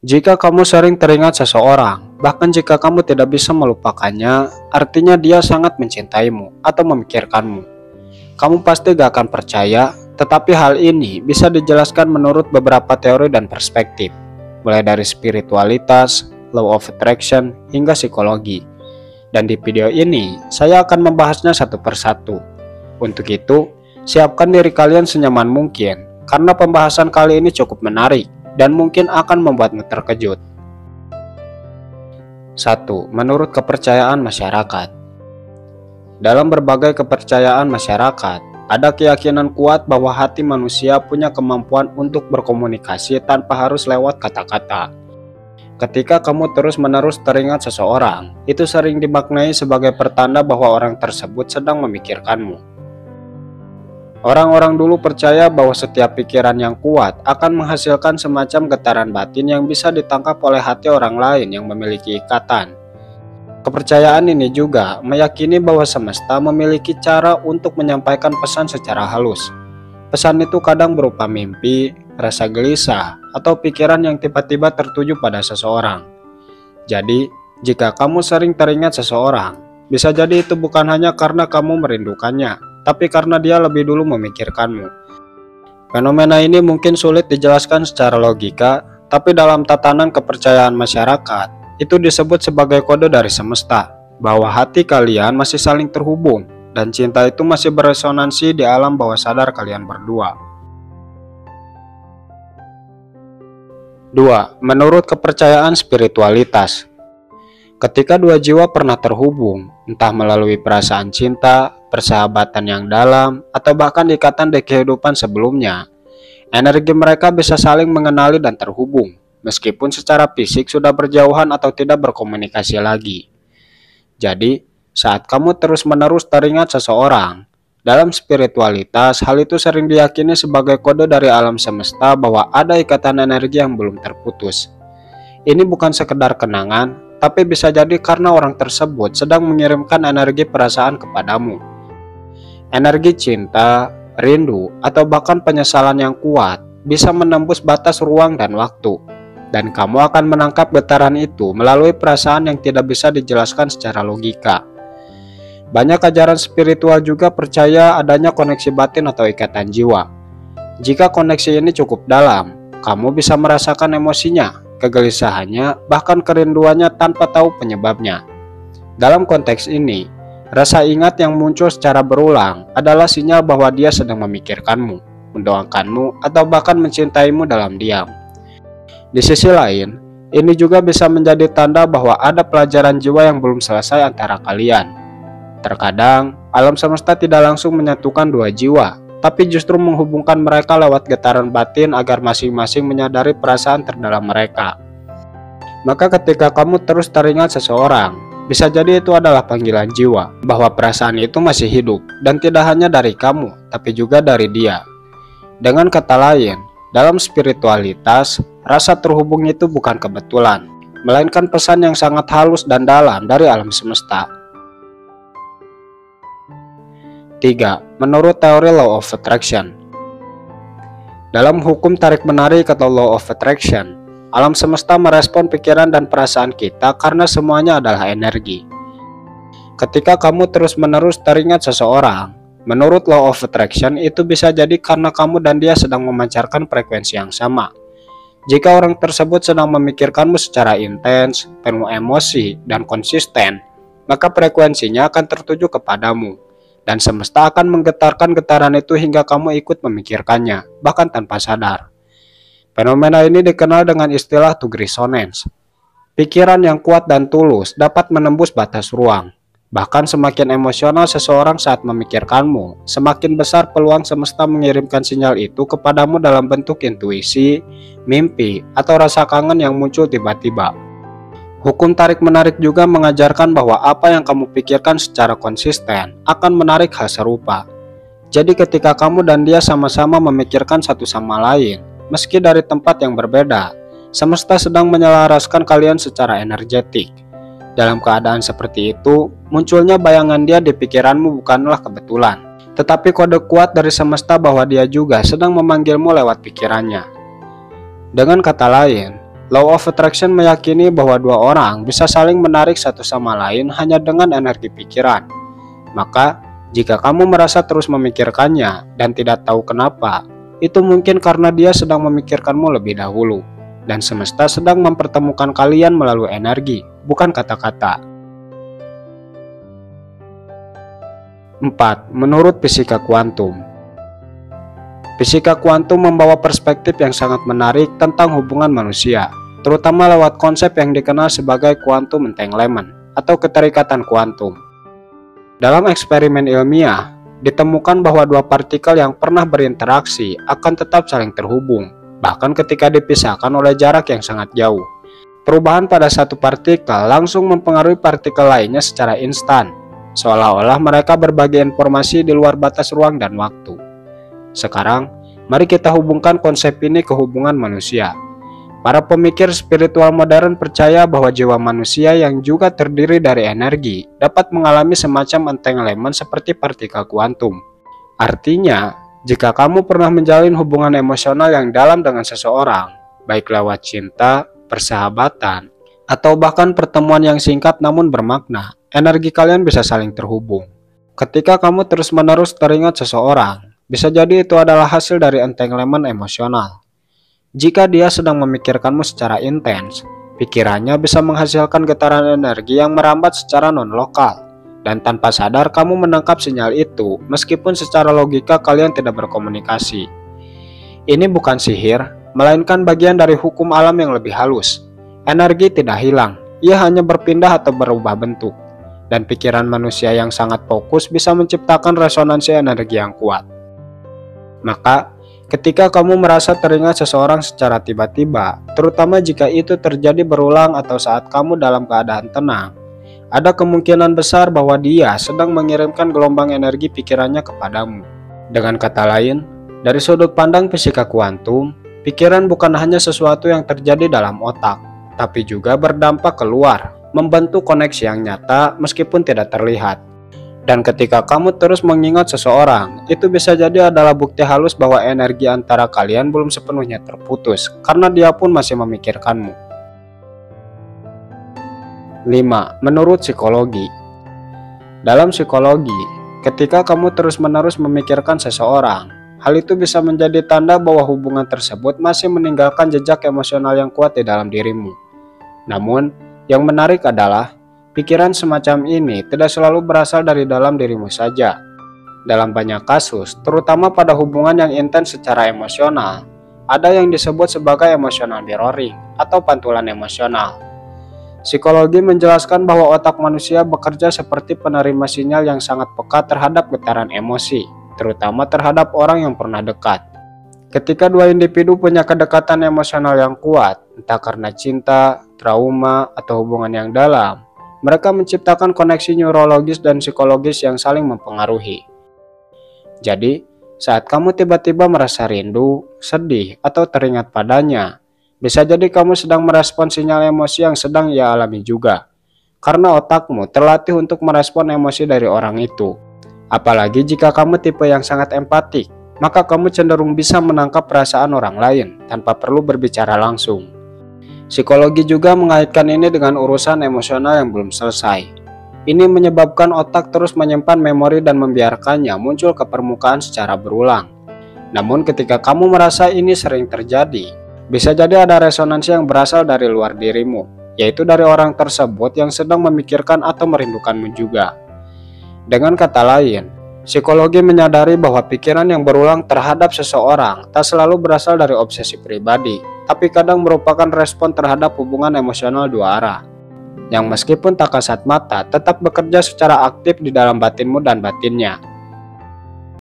Jika kamu sering teringat seseorang, bahkan jika kamu tidak bisa melupakannya, artinya dia sangat mencintaimu atau memikirkanmu. Kamu pasti gak akan percaya, tetapi hal ini bisa dijelaskan menurut beberapa teori dan perspektif, mulai dari spiritualitas, law of attraction, hingga psikologi. Dan di video ini, saya akan membahasnya satu persatu. Untuk itu, siapkan diri kalian senyaman mungkin, karena pembahasan kali ini cukup menarik dan mungkin akan membuatmu terkejut. 1. Menurut kepercayaan masyarakat. Dalam berbagai kepercayaan masyarakat, ada keyakinan kuat bahwa hati manusia punya kemampuan untuk berkomunikasi tanpa harus lewat kata-kata. Ketika kamu terus-menerus teringat seseorang, itu sering dimaknai sebagai pertanda bahwa orang tersebut sedang memikirkanmu. Orang-orang dulu percaya bahwa setiap pikiran yang kuat akan menghasilkan semacam getaran batin yang bisa ditangkap oleh hati orang lain yang memiliki ikatan. Kepercayaan ini juga meyakini bahwa semesta memiliki cara untuk menyampaikan pesan secara halus. Pesan itu kadang berupa mimpi, rasa gelisah, atau pikiran yang tiba-tiba tertuju pada seseorang. Jadi, jika kamu sering teringat seseorang, bisa jadi itu bukan hanya karena kamu merindukannya, tapi karena dia lebih dulu memikirkanmu. Fenomena ini mungkin sulit dijelaskan secara logika, tapi dalam tatanan kepercayaan masyarakat, itu disebut sebagai kode dari semesta, bahwa hati kalian masih saling terhubung, dan cinta itu masih beresonansi di alam bawah sadar kalian berdua. 2. Menurut kepercayaan spiritualitas. Ketika dua jiwa pernah terhubung, entah melalui perasaan cinta, persahabatan yang dalam, atau bahkan ikatan di kehidupan sebelumnya, energi mereka bisa saling mengenali dan terhubung, meskipun secara fisik sudah berjauhan atau tidak berkomunikasi lagi. Jadi, saat kamu terus-menerus teringat seseorang, dalam spiritualitas, hal itu sering diyakini sebagai kode dari alam semesta bahwa ada ikatan energi yang belum terputus. Ini bukan sekedar kenangan, tapi bisa jadi karena orang tersebut sedang mengirimkan energi perasaan kepadamu. Energi cinta, rindu, atau bahkan penyesalan yang kuat bisa menembus batas ruang dan waktu, dan kamu akan menangkap getaran itu melalui perasaan yang tidak bisa dijelaskan secara logika. Banyak ajaran spiritual juga percaya adanya koneksi batin atau ikatan jiwa. Jika koneksi ini cukup dalam, kamu bisa merasakan emosinya, kegelisahannya, bahkan kerinduannya tanpa tahu penyebabnya. Dalam konteks ini, rasa ingat yang muncul secara berulang adalah sinyal bahwa dia sedang memikirkanmu, mendoakanmu, atau bahkan mencintaimu dalam diam. Di sisi lain, ini juga bisa menjadi tanda bahwa ada pelajaran jiwa yang belum selesai antara kalian. Terkadang, alam semesta tidak langsung menyatukan dua jiwa, tapi justru menghubungkan mereka lewat getaran batin agar masing-masing menyadari perasaan terdalam mereka. Maka ketika kamu terus teringat seseorang, bisa jadi itu adalah panggilan jiwa, bahwa perasaan itu masih hidup, dan tidak hanya dari kamu, tapi juga dari dia. Dengan kata lain, dalam spiritualitas, rasa terhubung itu bukan kebetulan, melainkan pesan yang sangat halus dan dalam dari alam semesta. 3. Menurut teori Law of Attraction. Dalam hukum tarik-menarik atau Law of Attraction, alam semesta merespon pikiran dan perasaan kita karena semuanya adalah energi. Ketika kamu terus-menerus teringat seseorang, menurut Law of Attraction itu bisa jadi karena kamu dan dia sedang memancarkan frekuensi yang sama. Jika orang tersebut sedang memikirkanmu secara intens, penuh emosi, dan konsisten, maka frekuensinya akan tertuju kepadamu. Dan semesta akan menggetarkan getaran itu hingga kamu ikut memikirkannya, bahkan tanpa sadar. Fenomena ini dikenal dengan istilah Tug Resonance. Pikiran yang kuat dan tulus dapat menembus batas ruang. Bahkan semakin emosional seseorang saat memikirkanmu, semakin besar peluang semesta mengirimkan sinyal itu kepadamu dalam bentuk intuisi, mimpi, atau rasa kangen yang muncul tiba-tiba. Hukum tarik-menarik juga mengajarkan bahwa apa yang kamu pikirkan secara konsisten akan menarik hal serupa. Jadi ketika kamu dan dia sama-sama memikirkan satu sama lain, meski dari tempat yang berbeda, semesta sedang menyelaraskan kalian secara energetik. Dalam keadaan seperti itu, munculnya bayangan dia di pikiranmu bukanlah kebetulan, tetapi kode kuat dari semesta bahwa dia juga sedang memanggilmu lewat pikirannya. Dengan kata lain, Law of Attraction meyakini bahwa dua orang bisa saling menarik satu sama lain hanya dengan energi pikiran. Maka, jika kamu merasa terus memikirkannya dan tidak tahu kenapa, itu mungkin karena dia sedang memikirkanmu lebih dahulu, dan semesta sedang mempertemukan kalian melalui energi, bukan kata-kata. 4. Menurut fisika kuantum. Fisika kuantum membawa perspektif yang sangat menarik tentang hubungan manusia, terutama lewat konsep yang dikenal sebagai quantum entanglement atau keterikatan kuantum. Dalam eksperimen ilmiah, ditemukan bahwa dua partikel yang pernah berinteraksi akan tetap saling terhubung, bahkan ketika dipisahkan oleh jarak yang sangat jauh. Perubahan pada satu partikel langsung mempengaruhi partikel lainnya secara instan, seolah-olah mereka berbagi informasi di luar batas ruang dan waktu. Sekarang, mari kita hubungkan konsep ini ke hubungan manusia. Para pemikir spiritual modern percaya bahwa jiwa manusia yang juga terdiri dari energi dapat mengalami semacam entanglement seperti partikel kuantum. Artinya, jika kamu pernah menjalin hubungan emosional yang dalam dengan seseorang, baik lewat cinta, persahabatan, atau bahkan pertemuan yang singkat namun bermakna, energi kalian bisa saling terhubung. Ketika kamu terus-menerus teringat seseorang, bisa jadi itu adalah hasil dari entanglement emosional. Jika dia sedang memikirkanmu secara intens, pikirannya bisa menghasilkan getaran energi yang merambat secara non-lokal, dan tanpa sadar kamu menangkap sinyal itu meskipun secara logika kalian tidak berkomunikasi. Ini bukan sihir, melainkan bagian dari hukum alam yang lebih halus. Energi tidak hilang, ia hanya berpindah atau berubah bentuk, dan pikiran manusia yang sangat fokus bisa menciptakan resonansi energi yang kuat. Maka, ketika kamu merasa teringat seseorang secara tiba-tiba, terutama jika itu terjadi berulang atau saat kamu dalam keadaan tenang, ada kemungkinan besar bahwa dia sedang mengirimkan gelombang energi pikirannya kepadamu. Dengan kata lain, dari sudut pandang fisika kuantum, pikiran bukan hanya sesuatu yang terjadi dalam otak, tapi juga berdampak keluar, membentuk koneksi yang nyata meskipun tidak terlihat. Dan ketika kamu terus mengingat seseorang, itu bisa jadi adalah bukti halus bahwa energi antara kalian belum sepenuhnya terputus, karena dia pun masih memikirkanmu. 5. Menurut psikologi. Dalam psikologi, ketika kamu terus-menerus memikirkan seseorang, hal itu bisa menjadi tanda bahwa hubungan tersebut masih meninggalkan jejak emosional yang kuat di dalam dirimu. Namun, yang menarik adalah pikiran semacam ini tidak selalu berasal dari dalam dirimu saja. Dalam banyak kasus, terutama pada hubungan yang intens secara emosional, ada yang disebut sebagai emotional mirroring atau pantulan emosional. Psikologi menjelaskan bahwa otak manusia bekerja seperti penerima sinyal yang sangat peka terhadap getaran emosi, terutama terhadap orang yang pernah dekat. Ketika dua individu punya kedekatan emosional yang kuat, entah karena cinta, trauma, atau hubungan yang dalam, mereka menciptakan koneksi neurologis dan psikologis yang saling mempengaruhi. Jadi, saat kamu tiba-tiba merasa rindu, sedih, atau teringat padanya, bisa jadi kamu sedang merespon sinyal emosi yang sedang ia alami juga, karena otakmu terlatih untuk merespon emosi dari orang itu. Apalagi jika kamu tipe yang sangat empatik, maka kamu cenderung bisa menangkap perasaan orang lain tanpa perlu berbicara langsung. Psikologi juga mengaitkan ini dengan urusan emosional yang belum selesai. Ini menyebabkan otak terus menyimpan memori dan membiarkannya muncul ke permukaan secara berulang. Namun ketika kamu merasa ini sering terjadi, bisa jadi ada resonansi yang berasal dari luar dirimu, yaitu dari orang tersebut yang sedang memikirkan atau merindukanmu juga. Dengan kata lain, psikologi menyadari bahwa pikiran yang berulang terhadap seseorang tak selalu berasal dari obsesi pribadi, tapi kadang merupakan respon terhadap hubungan emosional dua arah, yang meskipun tak kasat mata tetap bekerja secara aktif di dalam batinmu dan batinnya.